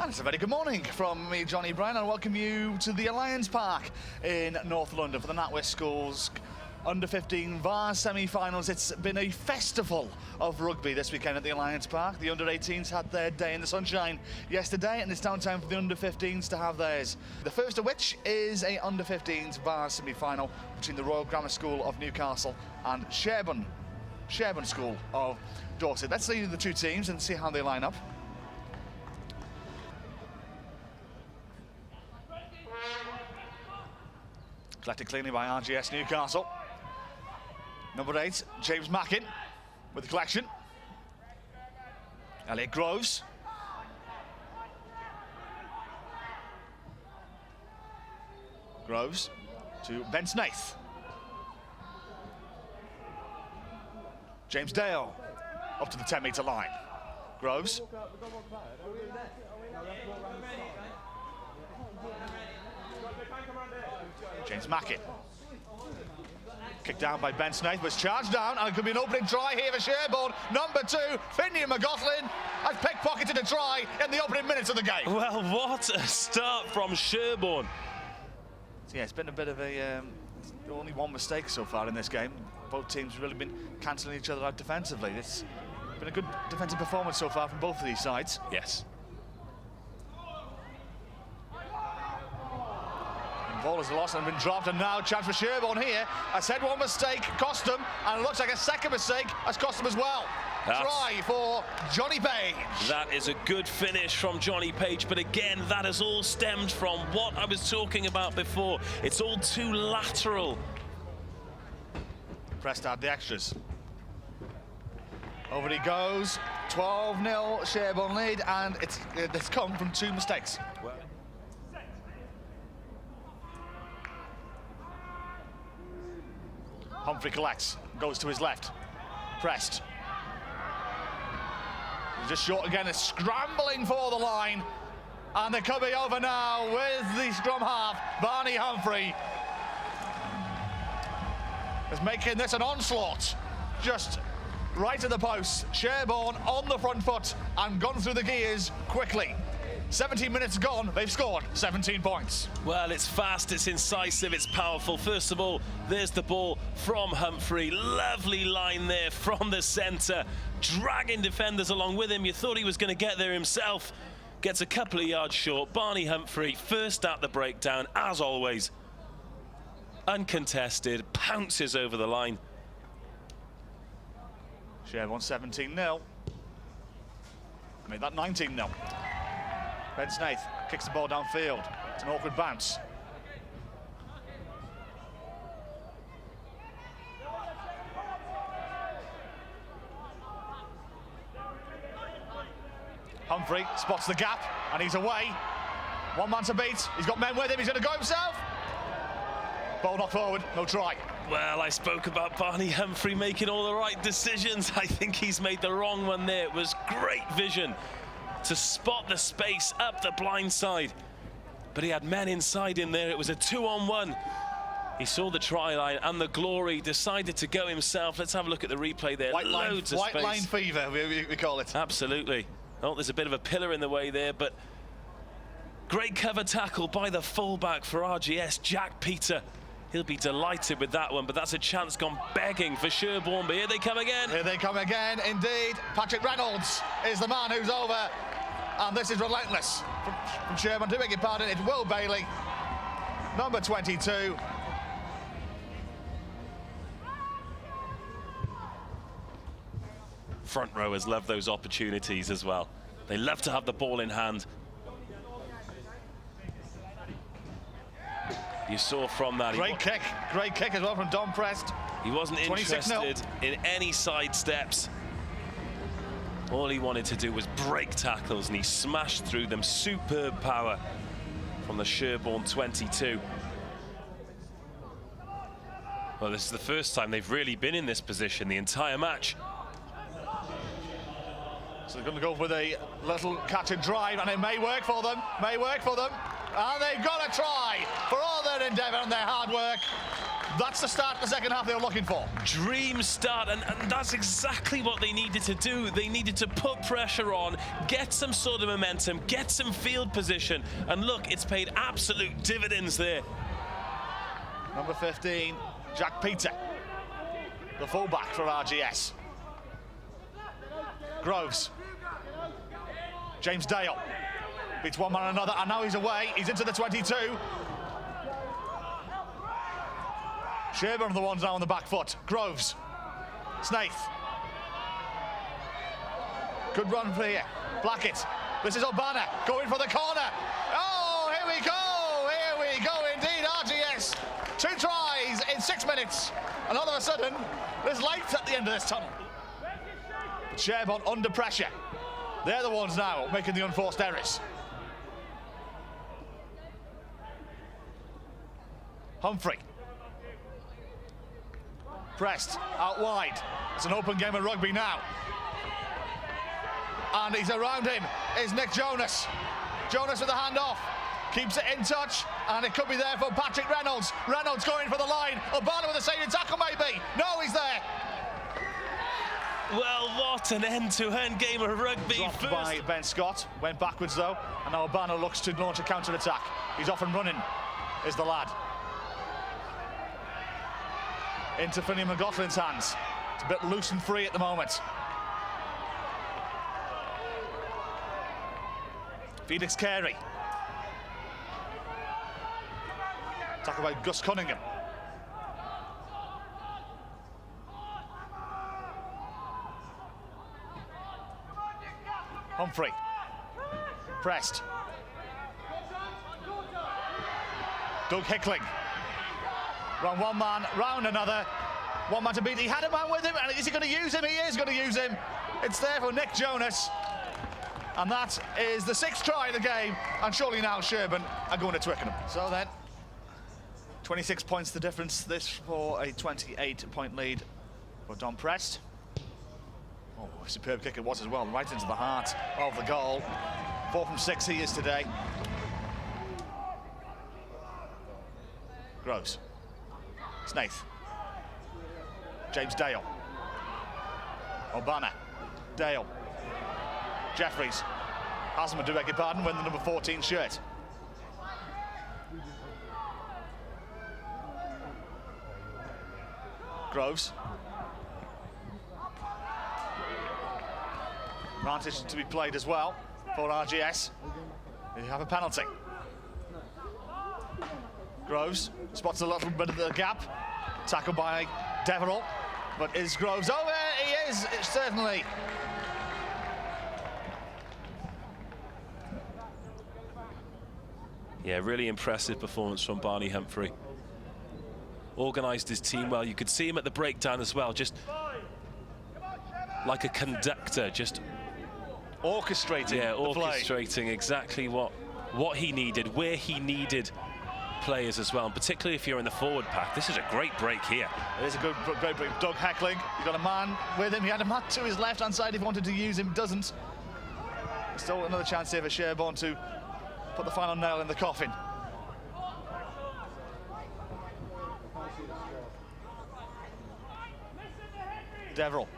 And it's a very good morning from me, Johnny Brown, and welcome you to the Alliance Park in North London for the Natwest Schools Under-15 Vase semi-finals. It's been a festival of rugby this weekend at the Alliance Park. The Under-18s had their day in the sunshine yesterday, and it's now time for the Under-15s to have theirs. The first of which is a Under-15s Vase semi-final between the Royal Grammar School of Newcastle and Sherborne School of Dorset. Let's see the two teams and see how they line up. Collected cleanly by RGS Newcastle. Number 8, James Mackin with the collection. Elliot Groves. Groves to Ben Snaith. James Dale up to the 10-metre line. Groves. James Mackin. Kicked down by Ben Snaith, was charged down, and it could be an opening try here for Sherborne. Number 2, Finley McGoughlin has pickpocketed a try in the opening minutes of the game. Well, what a start from Sherborne. So yeah, it's been a bit of a only one mistake so far in this game. Both teams have really been cancelling each other out defensively. It's been a good defensive performance so far from both of these sides. Yes. Ball is lost and been dropped, and now chance for Sherborne here. I said one mistake cost them, and it looks like a second mistake has cost them as well. Try for Johnny Page. That is a good finish from Johnny Page, but again, that has all stemmed from what I was talking about before. It's all too lateral. Pressed out the extras. Over he goes. 12-0 Sherborne lead, and it's come from 2 mistakes. Well. Humphrey collects, goes to his left, pressed. He's just short again, is scrambling for the line, and they're coming over now with the scrum half, Barney Humphrey. Is making this an onslaught, just right at the post. Sherborne on the front foot and gone through the gears quickly. 17 minutes gone, they've scored 17 points. Well, it's fast, it's incisive, it's powerful. First of all, there's the ball from Humphrey. Lovely line there from the centre, dragging defenders along with him. You thought he was going to get there himself. Gets a couple of yards short. Barney Humphrey, first at the breakdown, as always. Uncontested, pounces over the line. Sherborne 17-0. Made that 19-0. Ben Snaith kicks the ball downfield. It's an awkward bounce. Humphrey spots the gap, and he's away. One man to beat. He's got men with him. He's going to go himself. Ball knocked forward. No try. Well, I spoke about Barney Humphrey making all the right decisions. I think he's made the wrong one there. It was great vision to spot the space up the blind side, but he had men inside in there. It was a 2-on-1. He saw the try line and the glory, decided to go himself. Let's have a look at the replay there. White space. line fever, we call it. Absolutely. Oh, there's a bit of a pillar in the way there, but great cover tackle by the fullback for RGS, Jack Peter. He'll be delighted with that one, but that's a chance gone begging for Sherborne. But here they come again. Here they come again, indeed. Patrick Reynolds is the man who's over, and this is relentless from Sherborne. Do beg your pardon, it's Will Bailey, number 22. Front rowers love those opportunities as well. They love to have the ball in hand. You saw from that. Great kick as well from Don Prest. He wasn't interested in any side steps. All he wanted to do was break tackles, and he smashed through them. Superb power from the Sherborne 22. Well, this is the first time they've really been in this position the entire match. So they're going to go with a little catch and drive, and it may work for them, And they've got a try for all their endeavour and their hard work. That's the start of the second half they were looking for. Dream start, and that's exactly what they needed to do. They needed to put pressure on, get some sort of momentum, get some field position, and look, it's paid absolute dividends there. Number 15, Jack Peter, the fullback for RGS. Groves. James Dale beats one man another, and now he's away. He's into the 22. Sherborne are the ones now on the back foot. Groves. Snaith. Good run for here. Blackett. This is Obana going for the corner. Oh, here we go. Here we go indeed. RGS. 2 tries in 6 minutes. And all of a sudden, there's light at the end of this tunnel. Sherborne under pressure. They're the ones now making the unforced errors. Humphrey. Pressed out wide. It's an open game of rugby now. And he's around him is Nick Jonas. Jonas with the hand off. Keeps it in touch, and it could be there for Patrick Reynolds. Reynolds going for the line. Obana with a saving tackle, maybe. No, he's there. Well, what an end-to-end game of rugby. Dropped by Ben Scott. Went backwards, though. And now Obana looks to launch a counter-attack. He's off and running, is the lad. Into Finney McLaughlin's hands. It's a bit loose and free at the moment. Felix Carey. Tackle by Gus Cunningham. Humphrey. Pressed. Doug Hickling. Round one man, round another. One man to beat. He had a man with him, and is he going to use him? He is going to use him. It's there for Nick Jonas. And that is the 6th try of the game. And surely now Sherborne are going to Twickenham. So then, 26 points the difference. This for a 28-point lead for Don Prest. Oh, superb kick it was as well, right into the heart of the goal. 4 from 6 he is today. Groves. Snaith. James Dale. Obana. Dale. Jeffries. Hasman, to beg your pardon, wearing the number 14 shirt. Groves. Advantage to be played as well for RGS. They have a penalty. Groves spots a little bit of the gap. Tackled by Deverell. But is Groves over? He is, certainly. Yeah, really impressive performance from Barney Humphrey. Organised his team well. You could see him at the breakdown as well, just like a conductor, just orchestrating. Yeah, the orchestrating play. Exactly what he needed, where he needed players as well, and particularly if you're in the forward pack. This is a great break here. It is a great break. Doug Heckling, he's got a man with him. He had a man to his left-hand side if he wanted to use him, doesn't. Still another chance here for Sherborne to put the final nail in the coffin. Deverell.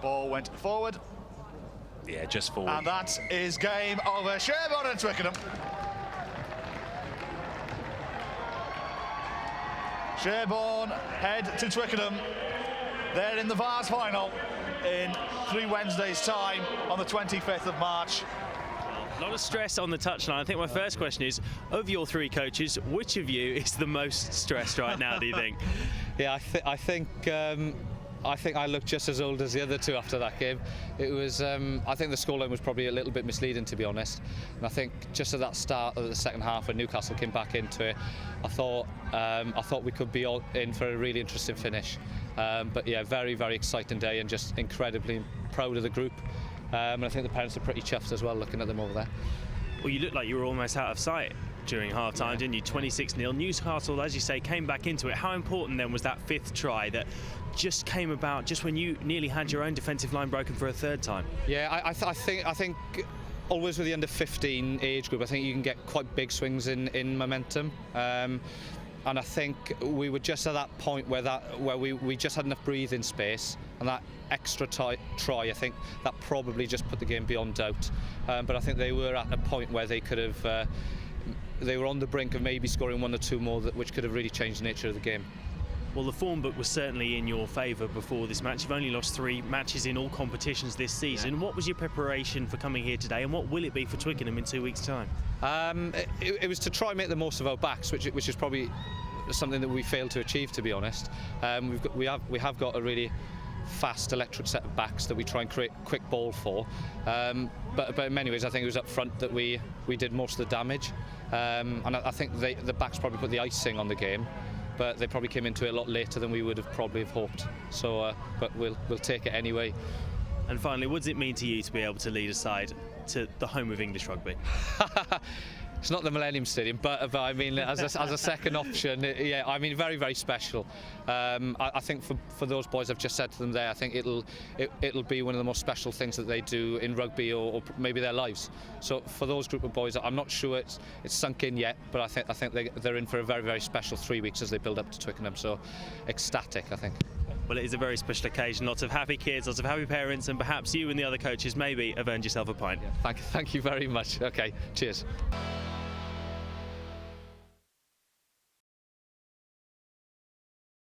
Ball went forward. Yeah, just forward. And that is game over. Sherborne and Twickenham. Sherborne head to Twickenham. They're in the Vase final in 3 Wednesdays' time on the 25th of March. A lot of stress on the touchline. I think my first question is, of your 3 coaches, which of you is the most stressed right now, do you think? Yeah, I think I looked just as old as the other 2 after that game. It was, I think the scoreline was probably a little bit misleading, to be honest. And I think just at that start of the second half, when Newcastle came back into it, I thought we could be all in for a really interesting finish. But yeah, very, very exciting day, and just incredibly proud of the group. And I think the parents are pretty chuffed as well, looking at them over there. Well, you looked like you were almost out of sight during half-time, didn't you? 26-0. Newcastle, as you say, came back into it. How important then was that 5th try that just came about just when you nearly had your own defensive line broken for a 3rd time? Yeah, I think always with the under 15 age group, I think you can get quite big swings in momentum. And I think we were just at that point where we just had enough breathing space, and that extra try, I think that probably just put the game beyond doubt. But I think they were at a point where they could have, they were on the brink of maybe scoring 1 or 2 more, which could have really changed the nature of the game. Well, the form book was certainly in your favour before this match. You've only lost 3 matches in all competitions this season. Yeah. What was your preparation for coming here today, and what will it be for Twickenham in 2 weeks' time? It was to try and make the most of our backs, which is probably something that we failed to achieve, to be honest. We have got a really fast electric set of backs that we try and create quick ball for. But in many ways, I think it was up front that we did most of the damage. And I think the backs probably put the icing on the game, but they probably came into it a lot later than we would have probably have hoped. So, but we'll take it anyway. And finally, what does it mean to you to be able to lead a side to the home of English rugby? It's not the Millennium Stadium, but I mean, as a second option, yeah, I mean, very, very special. I think for those boys, I've just said to them there, I think it'll be one of the most special things that they do in rugby or maybe their lives. So for those group of boys, I'm not sure it's sunk in yet, but I think they're in for a very, very special 3 weeks as they build up to Twickenham. So ecstatic, I think. Well, it is a very special occasion. Lots of happy kids, lots of happy parents, and perhaps you and the other coaches maybe have earned yourself a pint. Yeah, thank you very much. Okay, cheers.